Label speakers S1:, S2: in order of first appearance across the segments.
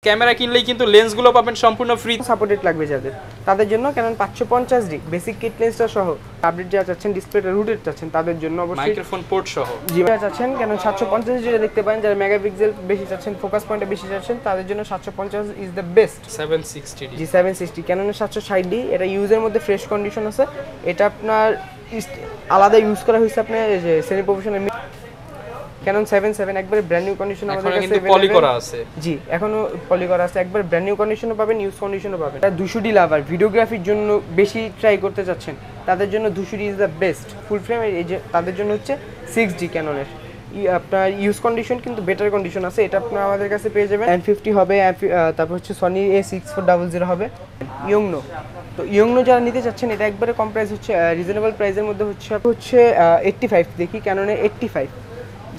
S1: Camera কিনলেই কিন্তু লেন্সগুলো পাবেন সম্পূর্ণ ফ্রি।
S2: সাপোর্টেড লাগবে যাদের, তাদের জন্য Canon 550D বেসিক কিট লেন্সটা সহ আপডেট যা চাচ্ছেন, ডিসপ্লেটা রুটেড চাচ্ছেন, তাদের জন্য অবশ্যই
S1: মাইক্রোফোন পোর্ট সহ
S2: জি চাচ্ছেন Canon 750D দেখতে পারেন। যারা মেগাপিক্সেল বেশি চাচ্ছেন, ফোকাস পয়েন্টটা বেশি চাচ্ছেন, তাদের জন্য 750 is the best.
S1: 760D
S2: G 760 Canon 760D, এটা ইউজের মধ্যে ফ্রেশ কন্ডিশন আছে। এটা আপনার আলাদা ইউজ করা হয়েছে আপনার যে সেমি প্রফেশনাল Canon 77 একবারে ব্র্যান্ড নিউ কন্ডিশন আমাদের কাছে
S1: কিন্তু পলি করা আছে।
S2: জি এখনো পলি করা আছে, একবার ব্র্যান্ড নিউ কন্ডিশনও পাবেন, ইউজ কন্ডিশনও পাবেন। 200D লাভার ভিডিওগ্রাফির জন্য বেশি ট্রাই করতে চাচ্ছেন, তাদের জন্য 200D is the best. Full frame এই যে তাদের জন্য হচ্ছে 6D Canoনের আপনার ইউজ কন্ডিশন কিন্তু বেটার কন্ডিশন আছে। এটা আপনারা আমাদের কাছে পেয়ে যাবেন। M50 হবে, তারপর হচ্ছে Sony A6400 হবে। ইয়ংনো, তো ইয়ংনো যারা নিতে চাচ্ছেন, এটা একবারে কম প্রাইস হচ্ছে, রিজনেবল প্রাইসের মধ্যে হচ্ছে 85 দেখি Canoনের 85।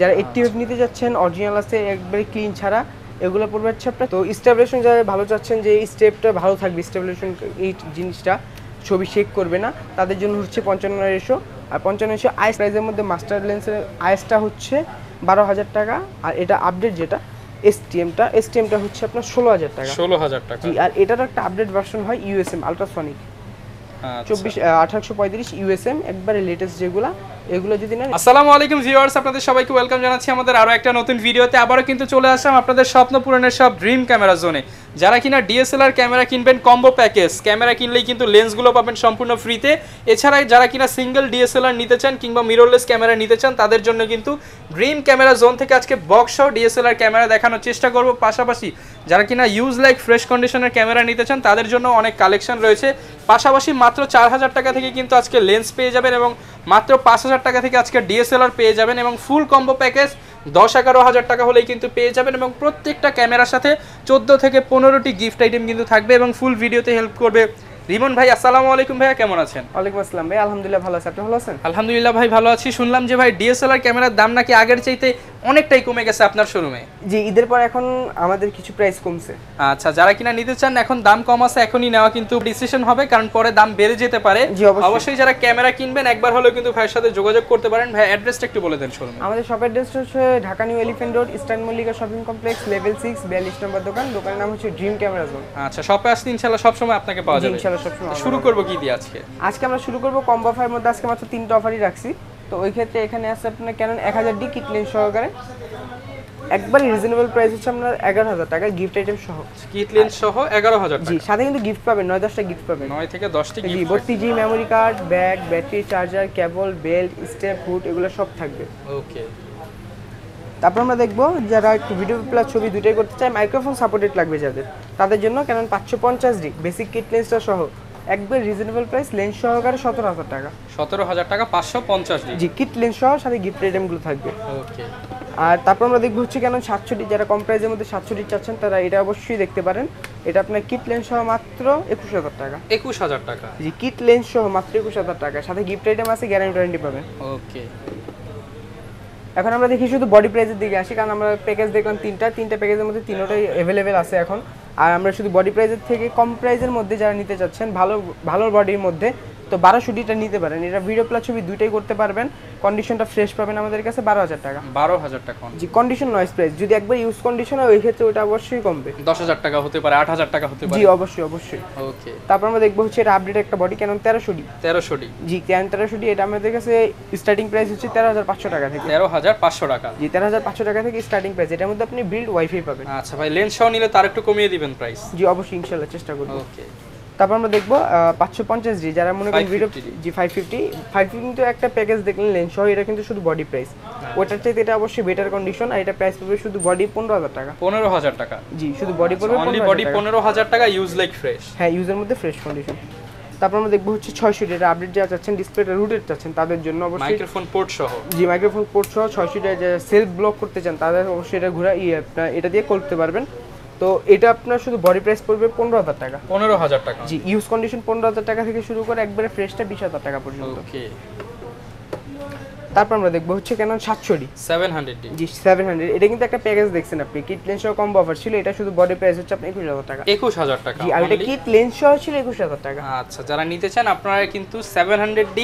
S2: যারা 85 নিতে যাচ্ছেন, অরিজিনাল আছে একবারে ক্লিন ছাড়া, এগুলো পড়বে হচ্ছে আপনার। তো স্টেবিলাইজেশন যারা ভালো চাচ্ছেন যে এই স্টেপটা ভালো থাকবে, স্টেবিলাইজেশন এই জিনিসটা ছবি শেক করবে না, তাদের জন্য হচ্ছে 55 আর 55 আইএস প্রাইসের মধ্যে মাস্টার লেন্সের আইএসটা হচ্ছে 12,000 টাকা। আর এটা আপডেট যেটা এসটিএমটা হচ্ছে আপনার 16,000 টাকা।
S1: 16,000 টাকা।
S2: জি, আর এটার একটা আপডেট ভার্সন হয় ইউএসএম আলট্রাসনিক 1835 ইউএসএম, একবারে লেটেস্ট যেগুলা, এগুলো যদি নেন।
S1: আসসালামু আলাইকুম ভিউয়ার্স, আপনাদের সবাইকে ওয়েলকাম জানাচ্ছি আমাদের আরো একটা নতুন ভিডিওতে। আবারও কিন্তু চলে আসলাম আপনাদের স্বপ্ন পূরণের সব ড্রিম ক্যামেরা জোনে। যারা কিনা ডিএসএলআর ক্যামেরা কিনবেন, কম্বো প্যাকেজ ক্যামেরা কিনলেই কিন্তু লেন্সগুলো পাবেন সম্পূর্ণ ফ্রিতে। এছাড়াই যারা কিনা সিঙ্গেল ডিএসএলআর নিতে চান কিংবা মিররলেস ক্যামেরা নিতে চান, তাদের জন্য কিন্তু ড্রিম ক্যামেরা জোন থেকে আজকে বক্স সহ ডিএসএলআর ক্যামেরা দেখানোর চেষ্টা করব। পাশাপাশি যারা কিনা ইউজ লাইক ফ্রেশ কন্ডিশনের ক্যামেরা নিতে চান, তাদের জন্য অনেক কালেকশন রয়েছে। পাশাপাশি মাত্র 4,000 টাকা থেকে কিন্তু আজকে লেন্স পেয়ে যাবেন এবং মাত্র 5,000 টাকা থেকে আজকে ডিএসএলআর পেয়ে যাবেন এবং ফুল কম্বো প্যাকেজ 10-11 টাকা হলেই কিন্তু পেয়ে যাবেন এবং প্রত্যেকটা ক্যামেরার সাথে 14 থেকে 15টি গিফট আইটেম কিন্তু থাকবে এবং ফুল ভিডিওতে হেল্প করবে রিমন ভাই। আসসালামু আলাইকুম ভাইয়া, কেমন আছেন?
S2: ওয়ালাইকুম আসসালাম ভাই, আলহামদুলিল্লাহ ভালো আছি, আপনি ভালো আছেন?
S1: আলহামদুলিল্লাহ ভাই ভালো আছি। শুনলাম যে ভাই ডিএসএলআর ক্যামেরার দাম নাকি আগের চাইতে অনেকটাই কমে গেছে আপনার শোরুমে।
S2: জি, ঈদের পর এখন আমাদের কিছু প্রাইস কমছে।
S1: আচ্ছা, যারা কিনা নিতে চান এখন দাম কম আছে, এখনই নেওয়া কিন্তু ডিসিশন হবে, কারণ পরে দাম বেড়ে যেতে পারে। অবশ্যই যারা ক্যামেরা কিনবেন একবার হলেও কিন্তু ভাইয়ের সাথে যোগাযোগ করতে পারেন। ভাই অ্যাড্রেসটা একটু বলে দেন শোরুমে।
S2: আমাদের শপ অ্যাড্রেস হচ্ছে Dhaka new elephant road, eastern Mallika shopping complex, level 6, 42 নম্বর দোকান। দোকানের নাম হচ্ছে ড্রিম ক্যামেরা জোন।
S1: আচ্ছা, শপে আসলে ইনশাআল্লাহ সব সময় আপনাকে পাওয়া যাবে।
S2: ইনশাআল্লাহ সব সময়।
S1: শুরু করব কি দিয়ে আজকে?
S2: আজকে আমরা শুরু করব কম্বো অফারের মধ্যে। আজকে মাত্র 3টা অফারই রাখছি। তো ওই ক্ষেত্রে এখানে আছে আপনার Canon 1000D কিট লেন্স সহকারে, একবারে রিজনেবল প্রাইস হচ্ছে আপনার 11,000 টাকা গিফট আইটেম সহ।
S1: কিট লেন্স সহ 11,000 টাকা।
S2: জি, সাথে কিন্তু গিফট পাবেন 9-10টা গিফট পাবেন।
S1: 9 থেকে 10টি গিফট।
S2: জি, 32GB memory card, bag, battery, charger, cable, belt, স্টেপ, হুড, এগুলো সব থাকবে।
S1: ওকে।
S2: তারপর আমরা দেখবো যারা একটু ভিডিও প্লাস ছবি দুটোই করতে চায়, মাইক্রোফোন সাপোর্টেড লাগবে যাদের, তাদের জন্য Canon 550D বেসিক কিট লেন্সটা সহ একবার রিজনেবল প্রাইস, লেন্স সহকারে 17,000 টাকা।
S1: 17,000 টাকা 550D।
S2: জি, কিট লেন্স সহ সাথে গিফট আইটেমগুলো থাকবে।
S1: ওকে।
S2: আর তারপর আমরা দেখবো হচ্ছে Canon 760, যারা কম প্রাইসের মধ্যে 760 চাচ্ছেন তারা এটা অবশ্যই দেখতে পারেন। এটা আপনার কিট লেন্স সহ মাত্র 21,000 টাকা।
S1: 21,000 টাকা।
S2: জি, কিট লেন্স সহ মাত্র 21,000 টাকা, সাথে গিফট আইটেম আছে, গ্যারান্টি পাবেন।
S1: ওকে।
S2: এখন আমরা দেখি শুধু বডি প্রাইসের দিকে আসি, কারণ আমরা প্যাকেজ দেখলাম তিনটা প্যাকেজের মধ্যে তিনটাই অ্যাভেলেবেল আছে এখন। আর আমরা শুধু বডি প্রাইসের থেকে কম প্রাইসের মধ্যে যারা নিতে চাচ্ছেন ভালো বডির মধ্যে, তো 1200Dটা নিতে পারেন। এটা ভিডিও প্লাস ছবি দুইটাই করতে পারবেন, কন্ডিশনটা ফ্রেশ পাবেন আমাদের কাছে 12,000 টাকা।
S1: 12,000 টাকা।
S2: জি, কন্ডিশন নয়েজ প্রাইস, যদি একবার ইউজ কন্ডিশন হয় ওই ক্ষেত্রে ওটা অবশ্যই কমবে।
S1: 10,000 টাকা হতে পারে, 8,000 টাকা হতে পারে।
S2: জি, অবশ্যই।
S1: ওকে।
S2: তারপর আমরা দেখবো হচ্ছে এটা আপডেট একটা বডি Canon 1300D।
S1: 1300D।
S2: জি, Canon 1300D, এটা আমাদের কাছে স্টার্টিং প্রাইস হচ্ছে 13,500 টাকা থেকে।
S1: 13,500 টাকা।
S2: জি, 13,500 টাকা থেকে স্টার্টিং প্রাইস। এটার মধ্যে আপনি বিল্ড ওয়াইফাই পাবেন।
S1: আচ্ছা ভাই, লেন্স সহ নিলে তার একটু কমিয়ে দিবেন প্রাইস।
S2: জি, অবশ্যই ইনশাআল্লাহ চেষ্টা করব।
S1: ওকে।
S2: তারপর আমরা দেখবো 550D, যারা মনে করেন ভিডিও। জি, 550 কিন্তু একটা প্যাকেজ দেখলেন লেন্স সহ, এটা কিন্তু শুধু বডি প্রাইস। ওটার চাইতে এটা অবশ্যই বেটার কন্ডিশন, আর এটা প্রাইস পড়বে শুধু বডি 15,000 টাকা।
S1: 15,000 টাকা।
S2: জি, শুধু বডি পড়বে
S1: অনলি বডি 15,000 টাকা, ইউজ লাইক ফ্রেশ।
S2: হ্যাঁ, ইউজের মধ্যে ফ্রেশ কন্ডিশন। তারপর আমরা দেখবো হচ্ছে 600D, এটা আপডেট যারা চাচ্ছেন, ডিসপ্লেটা রুটেড চাচ্ছেন, তাদের জন্য অবশ্যই
S1: মাইক্রোফোন পোর্ট সহ।
S2: জি, মাইক্রোফোন পোর্ট সহ 600D যারা সেলফ ব্লক করতে চান, তাদের অবশ্যই এটা আপনার এটা দিয়ে করতে পারবেন। তো এটা আপনার শুধু বডি প্রাইস পড়বে 15,000 টাকা।
S1: 15,000 টাকা।
S2: জি, ইউজ কন্ডিশন 15,000 টাকা থেকে শুরু করে একবারে ফ্রেশটা 20,000 টাকা পর্যন্ত।
S1: ওকে।
S2: তারপর আমরা দেখবো হচ্ছে Canon 700D।
S1: 700D।
S2: জি, 700, এটা কিন্তু একটা প্যাকেজ দেখছেন আপনি, কিট লেন্স সহ কম্বো অফার ছিল। এটা শুধু বডি প্রাইস হচ্ছে আপনার 21,000 টাকা।
S1: 21,000 টাকা।
S2: জি, আর এটা কিট লেন্স সহ ছিল 21,000 টাকা।
S1: আচ্ছা, যারা নিতে চান আপনারা কিন্তু 700D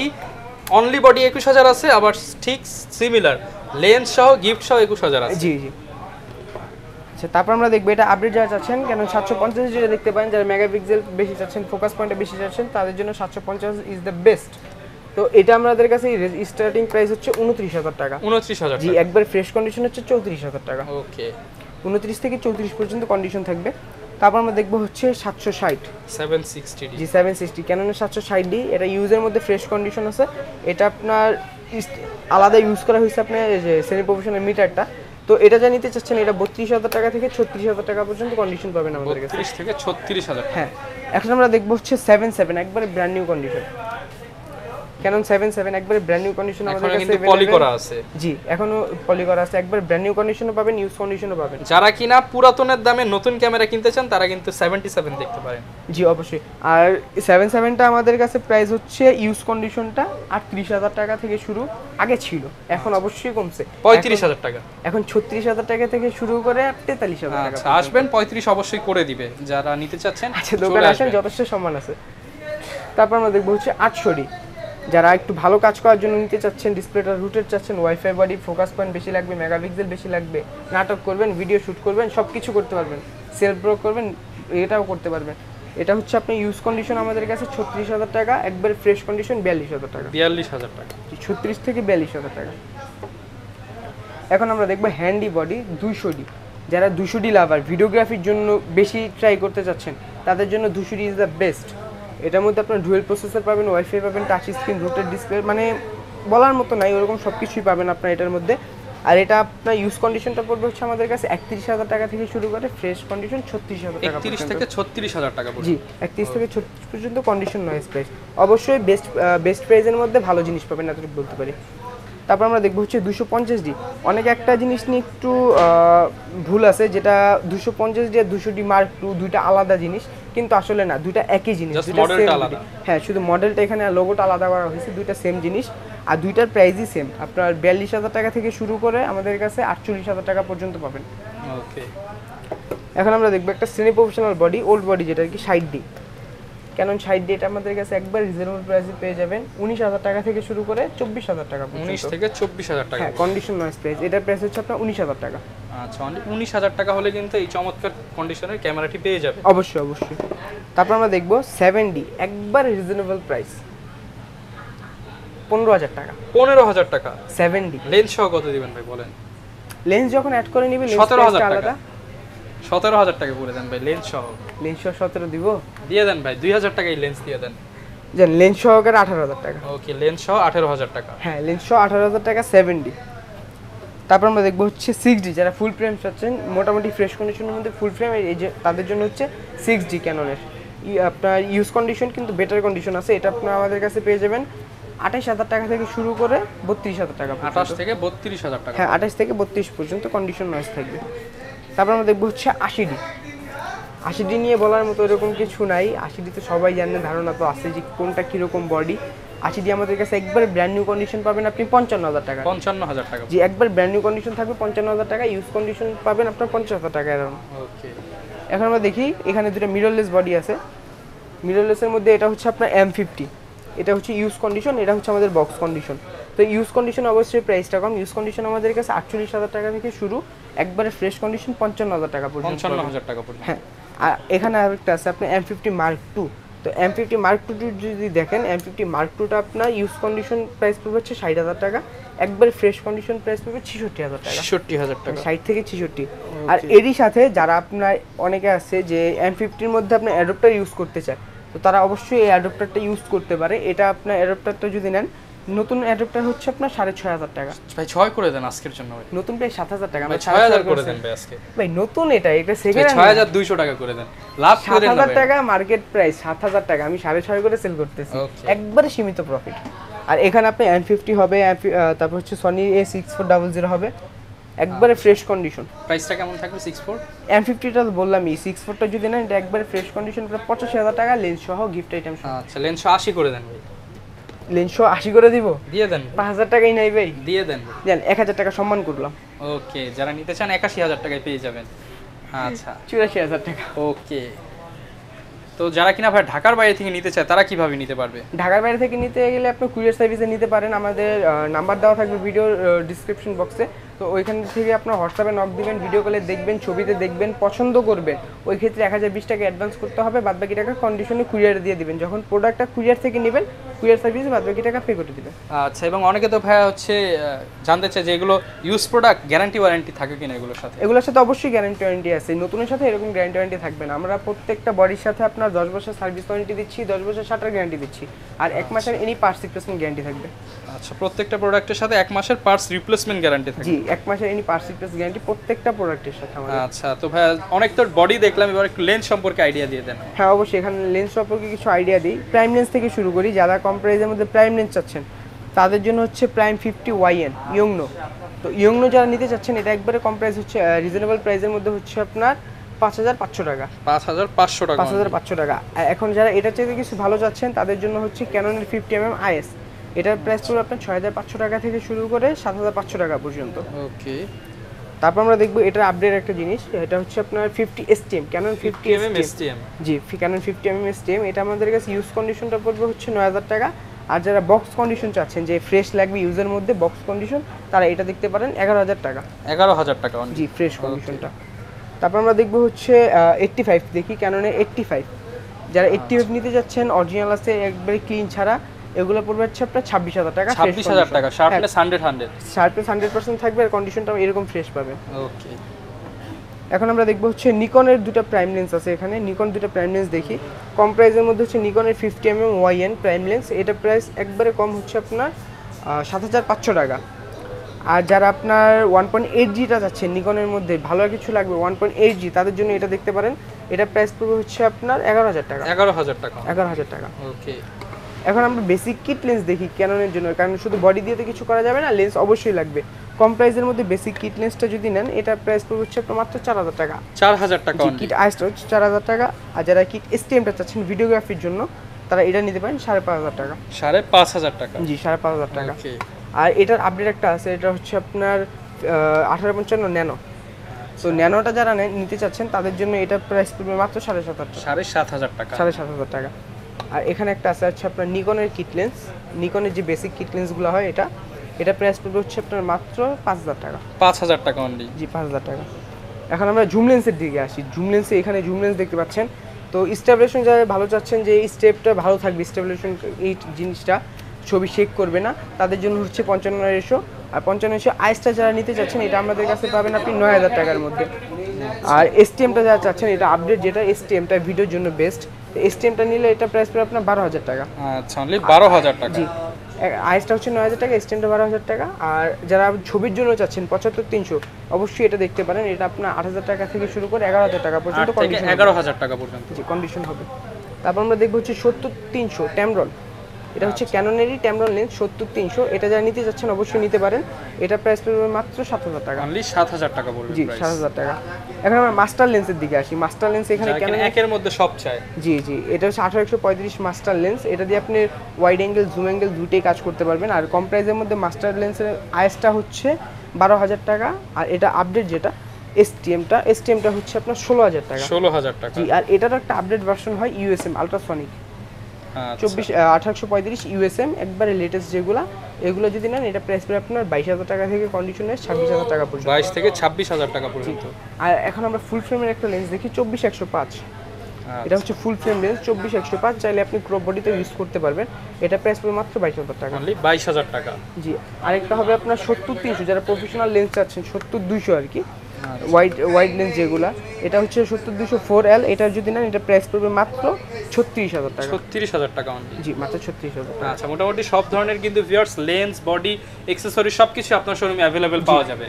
S1: অনলি বডি 21,000 আছে, আবার ঠিক সিমিলার লেন্স সহ গিফট সহ 21,000 আছে।
S2: জি। আচ্ছা, তারপর আমরা দেখবো এটা আপডেট যারা চাচ্ছেন, কেন 750 যেটা দেখতে পারেন, যারা মেগাপিক্সেল বেশি চাচ্ছেন, ফোকাস পয়েন্টটা বেশি চাচ্ছেন, তাদের জন্য 750 ইজ দ্য বেস্ট। তো এটা আমাদের কাছে স্টার্টিং প্রাইস হচ্ছে 29,000 টাকা।
S1: 29,000
S2: জি, একবার ফ্রেশ কন্ডিশন হচ্ছে 34,000 টাকা।
S1: ওকে,
S2: 29 থেকে 34 পর্যন্ত কন্ডিশন থাকবে। তারপর আমরা দেখবো হচ্ছে 760
S1: 760D।
S2: জি 760 ক্যাননের 760D, এটা ইউজের মধ্যে ফ্রেশ কন্ডিশন আছে। এটা আপনার আলাদা ইউজ করা হয়েছে আপনার যে সেমি প্রফেশনাল মিটারটা। তো এটা যা নিতে চাচ্ছেন, এটা 32,000 টাকা থেকে 36,000 টাকা পর্যন্ত কন্ডিশন পাবেন আমাদের কাছে।
S1: 32 থেকে 36,000।
S2: হ্যাঁ, এখন আমরা দেখবো হচ্ছে 77 একবারে ব্র্যান্ড নিউ কন্ডিশন। ক্যানন 77 একবারে ব্র্যান্ড নিউ কন্ডিশন আমাদের কাছে
S1: কিন্তু পলি করা আছে।
S2: জি, এখনো পলি করা আছে, একবার ব্র্যান্ড নিউ কন্ডিশনও পাবেন, ইউজ কন্ডিশনও পাবেন।
S1: যারা কিনা পুরাতনের দামে নতুন ক্যামেরা কিনতে চান তারা কিন্তু 77 দেখতে পারেন।
S2: জি অবশ্যই। আর 77টা আমাদের কাছে প্রাইস হচ্ছে ইউজ কন্ডিশনটা 38,000 টাকা থেকে শুরু, আগে ছিল, এখন অবশ্যই কমছে,
S1: 35,000 টাকা।
S2: এখন 36,000 টাকা থেকে শুরু করে 43,000 টাকা।
S1: আচ্ছা, আসবেন 35 অবশ্যই করে দিবে যারা নিতে চাচ্ছেন।
S2: আচ্ছা, দোকানে আসেন, যথেষ্ট সম্মান আছে। তারপর আমরা দেখবো হচ্ছে 800D, যারা একটু ভালো কাজ করার জন্য নিতে চাচ্ছেন, ডিসপ্লেটা রুটেড চাচ্ছেন, ওয়াইফাই বডি, ফোকাস পয়েন্ট বেশি লাগবে, মেগাপিক্সেল বেশি লাগবে, নাটক করবেন, ভিডিও শুট করবেন, সব কিছু করতে পারবেন, সেলফ ব্রো করবেন, এটাও করতে পারবেন। এটা হচ্ছে আপনার ইউজ কন্ডিশন আমাদের কাছে 36,000 টাকা, একবার ফ্রেশ কন্ডিশন 42,000 টাকা।
S1: 42,000 টাকা,
S2: 36 থেকে 42,000 টাকা। এখন আমরা দেখবো হ্যান্ডি বডি 200D, যারা 200D লাভার, ভিডিওগ্রাফির জন্য বেশি ট্রাই করতে চাচ্ছেন, তাদের জন্য 200D ইজ দ্য বেস্ট। এটার মধ্যে আপনার ডুয়েল প্রসেসর পাবেন, ওয়াইফাই পাবেন, টাচ স্ক্রিন, রুটেড ডিসপ্লে, মানে বলার মতো নাই, ওরকম সব কিছুই পাবেন আপনার এটার মধ্যে। আর এটা আপনার ইউজ কন্ডিশনটা পড়বে হচ্ছে আমাদের কাছে 31,000 টাকা থেকে শুরু করে ফ্রেশ কন্ডিশন 36,000 টাকা।
S1: 31 থেকে 36,000 টাকা পর্যন্ত।
S2: জি, 31 থেকে 36 পর্যন্ত কন্ডিশন নয়েজ প্রাইস। অবশ্যই বেস্ট প্রাইসের মধ্যে ভালো জিনিস পাবেন, এতটুকু বলতে পারি। তারপর আমরা দেখবো হচ্ছে 250D। অনেকে একটা জিনিস নিয়ে একটু ভুল আছে, যেটা 250D আর 200D Mark II দুইটা আলাদা জিনিস, কিন্তু আসলে না, দুইটা একই জিনিস, দুইটা সেম। হ্যাঁ, শুধু মডেলটা এখানে লোগোটা আলাদা করা হয়েছে, দুইটা সেম জিনিস, আর দুইটার প্রাইসই সেম। আপনার 42,000 টাকা থেকে শুরু করে আমাদের কাছে 48,000 টাকা পর্যন্ত পাবেন।
S1: ওকে,
S2: এখন আমরা দেখবো একটা semi professional body, old body, যেটা আর কি 60D। ক্যানন 60D, এটা আমাদের কাছে একবার রিজনেবল প্রাইসে পেয়ে যাবেন, 19,000 টাকা থেকে শুরু করে 24,000 টাকা পর্যন্ত।
S1: 19 থেকে 24,000 টাকা।
S2: হ্যাঁ, কন্ডিশন নয়েজ প্রাইস, এটার প্রাইস হচ্ছে আপনার 19,000 টাকা।
S1: আচ্ছা, 19,000 টাকা হলে কিন্তু এই চমৎকার কন্ডিশনের ক্যামেরাটি পেয়ে যাবে।
S2: অবশ্যই অবশ্যই। তারপর আমরা দেখবো 7D, একবার রিজনেবল প্রাইস 15,000 টাকা।
S1: 15,000 টাকা
S2: 7D
S1: লেন্স সহ কত দিবেন ভাই বলেন?
S2: লেন্স যখন অ্যাড করে নিবে,
S1: 17,000 টাকা। 17,000 টাকা করে দেন ভাই লেন্স সহ।
S2: লেন্স সহ 17 দিব,
S1: দিয়ে দেন ভাই, 2,000 টাকায় লেন্স দিয়ে দেন।
S2: জান লেন্স সহকারে 18,000 টাকা।
S1: ওকে, লেন্স সহ 18,000 টাকা।
S2: হ্যাঁ, লেন্স সহ 18,000 টাকা 7D। তারপর আমরা দেখবো হচ্ছে 6D, যারা ফুল ফ্রেম চাচ্ছেন, মোটামুটি ফ্রেশ কন্ডিশনের মধ্যে ফুল ফ্রেম, এই যে তাদের জন্য হচ্ছে 6D ক্যাননের। আপনার ইউজ কন্ডিশন কিন্তু বেটার কন্ডিশন আছে, এটা আপনার আমাদের কাছে পেয়ে যাবেন 28,000 টাকা থেকে শুরু করে 32,000 টাকা।
S1: 28 থেকে 32,000 টাকা।
S2: হ্যাঁ, 28 থেকে 32 পর্যন্ত কন্ডিশন নয়েজ থাকবে। তারপর আমরা দেখবো হচ্ছে 80D। 80D নিয়ে বলার মতো এরকম কিছু নাই, 80D তো সবাই জানেন, ধারণা তো আছে যে কোনটা কীরকম বডি। 80D আমাদের কাছে একবার ব্র্যান্ড নিউ কন্ডিশন পাবেন আপনি 55,000 টাকা।
S1: 55,000 টাকা।
S2: জি, একবার ব্র্যান্ড নিউ কন্ডিশন থাকবে 55,000 টাকা, ইউজ কন্ডিশন পাবেন আপনার 50,000 টাকা এরকম।
S1: ওকে,
S2: এখন আমরা দেখি এখানে দুটো মিররলেস বডি আছে। মিররলেসের মধ্যে এটা হচ্ছে আপনার M50, এটা হচ্ছে ইউজ কন্ডিশন, এটা হচ্ছে আমাদের বক্স কন্ডিশন। তো ইউজ কন্ডিশন অবশ্যই প্রাইসটা কম, ইউজ কন্ডিশন আমাদের কাছে 48,000 টাকা থেকে শুরু, একবারে ফ্রেশ কন্ডিশন 55,000 টাকা পর্যন্ত।
S1: 55,000 টাকা পর্যন্ত।
S2: হ্যাঁ, আর এখানে আরেকটা আছে আপনার M50 Mark II। তো M50 Mark II যদি দেখেন, M50 Mark IIটা আপনার ইউজ কন্ডিশন প্রাইস পড়বে হচ্ছে 60,000 টাকা, একবার ফ্রেশ কন্ডিশন প্রাইস পড়বে 66,000 টাকা।
S1: 66,000 টাকা,
S2: 60 থেকে 66। আর এরই সাথে যারা আপনার অনেকে আছে যে M50-র মধ্যে আপনি অ্যাডাপ্টার ইউজ করতে চায়, তো তারা অবশ্যই এই অ্যাডাপ্টারটা ইউজ করতে পারে। এটা আপনার অ্যাডাপ্টারটা যদি নেন, নতুন অ্যাডাপ্টার হচ্ছে আপনার 6,500 টাকা।
S1: ভাই 6 করে দেন আজকের জন্য ভাই।
S2: নতুন প্রায় 7,000 টাকা,
S1: ভাই 6,000 করে দেন ভাই আজকে।
S2: ভাই নতুন এটা সেকেন্ড
S1: 6,200 টাকা করে দেন, লাভ করে দেন।
S2: 7,000 টাকা মার্কেট প্রাইস, 7,000 টাকা আমি 6,500 করে সেল করতেছি, একবারে সীমিত প্রফিট। আর এখানে আপনি M50 হবে, তারপর হচ্ছে সনি A6400 হবে, একবারে ফ্রেশ কন্ডিশন।
S1: প্রাইসটা কেমন থাকবে? 64
S2: M50টা বললামই, 64টা যদি নেন এটা একবারে ফ্রেশ কন্ডিশন, 85,000 টাকা লেন্স সহ, গিফট আইটেম সহ।
S1: আচ্ছা, লেন্স 80 করে দেন ভাই।
S2: লেন্স সহ 80 করে দিব,
S1: দিয়ে দেন।
S2: 5,000 টাকাই নাই ভাই,
S1: দিয়ে দেন।
S2: দেন 1,000 টাকা সম্মান করলাম।
S1: ওকে, যারা নিতে চান 81,000 টাকায় পেয়ে যাবেন। আচ্ছা,
S2: 84,000 টাকা।
S1: ওকে, তো যারা কিনা ভাই ঢাকার বাইরে থেকে নিতে চায় তারা কিভাবে নিতে পারবে?
S2: ঢাকার বাইরে থেকে নিতে গেলে আপনি কুরিয়ার সার্ভিসে নিতে পারেন, আমাদের নাম্বার দেওয়া থাকবে ভিডিও ডিসক্রিপশন বক্সে। তো ওইখান থেকে আপনার হোয়াটসঅ্যাপে নক দিবেন, ভিডিও কলে দেখবেন, ছবিতে দেখবেন, পছন্দ করবেন, ওই ক্ষেত্রে 1020 টাকা অ্যাডভান্স করতে হবে, বাদবাকি টাকা কন্ডিশনে কুরিয়ারে দিয়ে দিবেন। যখন প্রোডাক্টটা কুরিয়ার থেকে নেবেন, কুরিয়ার সার্ভিসে বাদবাকি টাকা পে করে দিবেন।
S1: আচ্ছা, এবং অনেকে তো ভাইয়া হচ্ছে জানতে চায় যে এগুলো ইউজ প্রোডাক্ট গ্যারান্টি ওয়ারেন্টি থাকে কিনা এগুলোর সাথে?
S2: এগুলোর সাথে অবশ্যই গ্যারান্টি ওয়ারেন্টি আছে, নতুনের সাথে এরকম গ্যারান্টি ওয়ারেন্টি থাকবে না। আমরা প্রত্যেকটা বডির সাথে আপনার 10 বছর সার্ভিস ওয়ারেন্টি দিচ্ছি, 10 বছর শাটার গ্যারান্টি দিচ্ছি, আর 1 মাসের এনি পার্টস রিপ্লেসমেন্ট গ্যারান্টি থাকবে।
S1: আচ্ছা, প্রত্যেকটা প্রোডাক্টের সাথে 1 মাসের পার্টস রিপ্লেসমেন্ট গ্যারান্টি থাকে?
S2: জি, 1 মাসের এনি পার্টস রিপ্লেস গ্যারান্টি প্রত্যেকটা প্রোডাক্টের সাথে আমাদের।
S1: আচ্ছা, তো ভাইয়া অনেক তো বডি দেখলাম, এবার একটু লেন্স সম্পর্কে আইডিয়া দিয়ে দেন।
S2: হ্যাঁ অবশ্যই, এখানে লেন্স সম্পর্কে কিছু আইডিয়া দিই। প্রাইম লেন্স থেকে শুরু করি। যারা কম প্রাইসের মধ্যে প্রাইম লেন্স চাচ্ছেন তাদের জন্য হচ্ছে প্রাইম 50YN ইয়ংনো। তো ইয়ংনো যারা নিতে চাচ্ছেন, এটা একবারে কম প্রাইস হচ্ছে, রিজনেবল প্রাইসের মধ্যে হচ্ছে আপনার 5500 টাকা।
S1: 5500 টাকা?
S2: 5500 টাকা। এখন যারা এটা চাইতে কিছু ভালো চাচ্ছেন তাদের জন্য হচ্ছে ক্যাননের 50mm IS, এটার প্রাইস পড়বে আপনার 6500 টাকা থেকে শুরু করে 7500 টাকা পর্যন্ত।
S1: ওকে।
S2: তারপর আমরা দেখবো এটার আপডেট একটা জিনিস, এটা হচ্ছে আপনার 50STM, ক্যানন
S1: 50mm STM।
S2: জি, ক্যানন 50mm STM, এটা আমাদের কাছে ইউজ কন্ডিশনটা পড়বে হচ্ছে 9000 টাকা। আর যারা বক্স কন্ডিশন চাচ্ছেন যে ফ্রেশ লাগবে ইউজের মধ্যে বক্স কন্ডিশন, তারা এটা দেখতে পারেন 11000 টাকা।
S1: 11000 টাকা?
S2: জি, ফ্রেশ কন্ডিশনটা। তারপর আমরা দেখবো হচ্ছে 85 দেখি, ক্যাননের 85। যারা 85 নিতে যাচ্ছেন, অরিজিনাল আছে একবারে ক্লিন ছাড়া, এগুলো পড়বে হচ্ছে আপনার 26000 টাকা।
S1: 26000 টাকা শার্পনেস 100
S2: শার্পনেস 100% থাকবে, আর কন্ডিশনটা এরকম ফ্রেশ পাবেন।
S1: ওকে।
S2: এখন আমরা দেখবো হচ্ছে নিকনের দুটো প্রাইম লেন্স আছে এখানে, নিকন দুটো প্রাইম লেন্স দেখি। কম প্রাইসের মধ্যে হচ্ছে নিকনের 50mm YN প্রাইম লেন্স, এটা প্রাইস একবারে কম হচ্ছে আপনার 7500 টাকা। আর যারা আপনার 1.8Gটা যাচ্ছেন নিকনের মধ্যে, ভালো কিছু লাগবে 1.8G, তাদের জন্য এটা দেখতে পারেন। এটা প্রাইস পড়বে হচ্ছে আপনার 11000 টাকা।
S1: 11000 টাকা?
S2: 11000 টাকা।
S1: ওকে।
S2: এখন আমরা বেসিক কিট লেন্স দেখি ক্যাননের জন্য, কারণ শুধু বডি দিয়ে তো কিছু করা যাবে না, লেন্স অবশ্যই লাগবে। কম প্রাইসের মধ্যে বেসিক কিট লেন্সটা যদি নেন, এটা প্রাইস পড়বে হচ্ছে আপনার মাত্র 4000 টাকা।
S1: 4000 টাকা?
S2: কিট আইসটা হচ্ছে 4000 টাকা। আর যারা কিট STMটা চাচ্ছেন ভিডিওগ্রাফির জন্য, তারা এটা নিতে পারেন 5500 টাকা।
S1: 5500 টাকা?
S2: জি, 5500 টাকা।
S1: ওকে।
S2: আর এটার আপডেট একটা আছে, এটা হচ্ছে আপনার 1855 ন্যানো। তো ন্যানোটা যারা নিতে চাচ্ছেন তাদের জন্য এটা প্রাইস পড়বে মাত্র 7500
S1: টাকা?
S2: 7500 টাকা। আর এখানে একটা আছে হচ্ছে আপনার নিকনের কিট লেন্স, নিকনের যে বেসিক কিট লেন্সগুলো হয়, এটা প্রাইস পড়বে হচ্ছে আপনার মাত্র 5000 টাকা।
S1: 5000 টাকা অনলি? জি,
S2: 5000 টাকা। এখন আমরা জুম লেন্সের দিকে আসি। জুম লেন্সে এখানে জুম লেন্স দেখতে পাচ্ছেন। তো স্টেবিলাইজেশন যারা ভালো চাচ্ছেন যে এই স্টেপটা ভালো থাকবে, স্টেবিলাইজেশন এই জিনিসটা ছবি শেক করবে না, তাদের জন্য হচ্ছে 55 আর 55 আইসটা যারা নিতে চাচ্ছেন, এটা আমাদের কাছে পাবেন আপনি 9000 টাকার মধ্যে। আর STMটা যারা চাচ্ছেন, এটা আপডেট যেটা STMটা ভিডিওর জন্য বেস্ট, STMটা নিলে এটা প্রাইস পড়বে আপনার 12000 টাকা।
S1: আচ্ছা, অনলি 12000 টাকা?
S2: জি, আইসটা হচ্ছে 9000 টাকা, STMটা 12000 টাকা। আর যারা ছবির জন্য চাচ্ছেন 75300, অবশ্যই এটা দেখতে পারেন। এটা আপনার 8000 টাকা থেকে শুরু করে 11000 টাকা পর্যন্ত কন্ডিশন,
S1: 11000 টাকা পর্যন্ত
S2: কন্ডিশন হবে। তারপর আমরা দেখবো হচ্ছে 70300 ট্যামরন, এটা হচ্ছে ক্যাননেরই ট্যামরন লেন্স 70300। এটা যারা নিতে যাচ্ছেন অবশ্যই নিতে পারেন। এটা প্রাইস পড়বে মাত্র 7000 টাকা।
S1: অনলি 7000 টাকা পড়বে?
S2: জি, 7000 টাকা। এখন আমরা মাস্টার লেন্সের দিকে আসি। মাস্টার লেন্স এখানে
S1: ক্যানন একের মধ্যে সব চাই।
S2: জি, এটা হচ্ছে 1835 মাস্টার লেন্স। এটা দিয়ে আপনি ওয়াইড অ্যাঙ্গেল জুম অ্যাঙ্গেল দুটোই কাজ করতে পারবেন। আর কম প্রাইসের মধ্যে মাস্টার লেন্সের আইসটা হচ্ছে 12000 টাকা। আর এটা আপডেট যেটা STMটা হচ্ছে আপনার 16000 টাকা।
S1: 16000 টাকা?
S2: জি, আর এটার একটা আপডেট ভার্সন হয় USM আলট্রাসনিক 1835 USM, একবারে লেটেস্ট যেগুলো, এগুলো যদি নেন এটা প্রাইস পড়বে আপনার 22000 টাকা থেকে কন্ডিশনে 26000 টাকা পর্যন্ত।
S1: 22 থেকে 26000 টাকা পর্যন্ত।
S2: আর এখন আমরা ফুল ফ্রেমের একটা লেন্স দেখি 24105। এটা হচ্ছে ফুল ফ্রেম লেন্স 24105, চাইলে আপনি ক্রপ বডিতে ইউজ করতে পারবেন। এটা প্রাইস পড়বে মাত্র 22000 টাকা।
S1: অনলি 22000 টাকা? জি।
S2: আরেকটা হবে আপনার 70300, যারা প্রফেশনাল লেন্স চাচ্ছেন 70200 আর কি, ওয়াইড লেন্স যেগুলা, এটা হচ্ছে 70200 4L। এটা যদি নেন এটা প্রাইস পড়বে মাত্র 36000 টাকা।
S1: 36000 টাকা অনলি?
S2: জি, মাত্র 36000 টাকা।
S1: আচ্ছা, মোটামুটি সব ধরনের কিন্তু ভিউয়ার্স লেন্স, বডি, অ্যাকসেসরি সবকিছু আপনার শোরুমে अवेलेबल পাওয়া যাবে।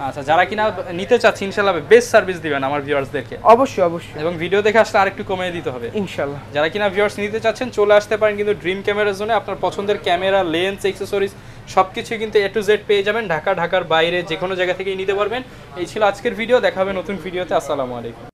S1: আচ্ছা, যারা কিনা নিতে চাচ্ছেন ইনশাআল্লাহ বেস্ট সার্ভিস দিবেন আমার ভিউয়ার্সদেরকে?
S2: অবশ্যই।
S1: এবং ভিডিও দেখে আসলে আরেকটু কমিয়ে দিতে হবে
S2: ইনশাআল্লাহ।
S1: যারা কিনা ভিউয়ার্স নিতে চাচ্ছেন চলে আসতে পারেন কিন্তু ড্রিম ক্যামেরার জন্য। আপনার পছন্দের ক্যামেরা, লেন্স, অ্যাকসেসরিজ সবকিছু কিন্তু A to Z পেয়ে যাবেন। ঢাকার বাইরে যে কোনো জায়গা থেকেই নিতে পারবেন। এই ছিল আজকের ভিডিও, দেখা হবে নতুন ভিডিওতে। আসসালামু আলাইকুম।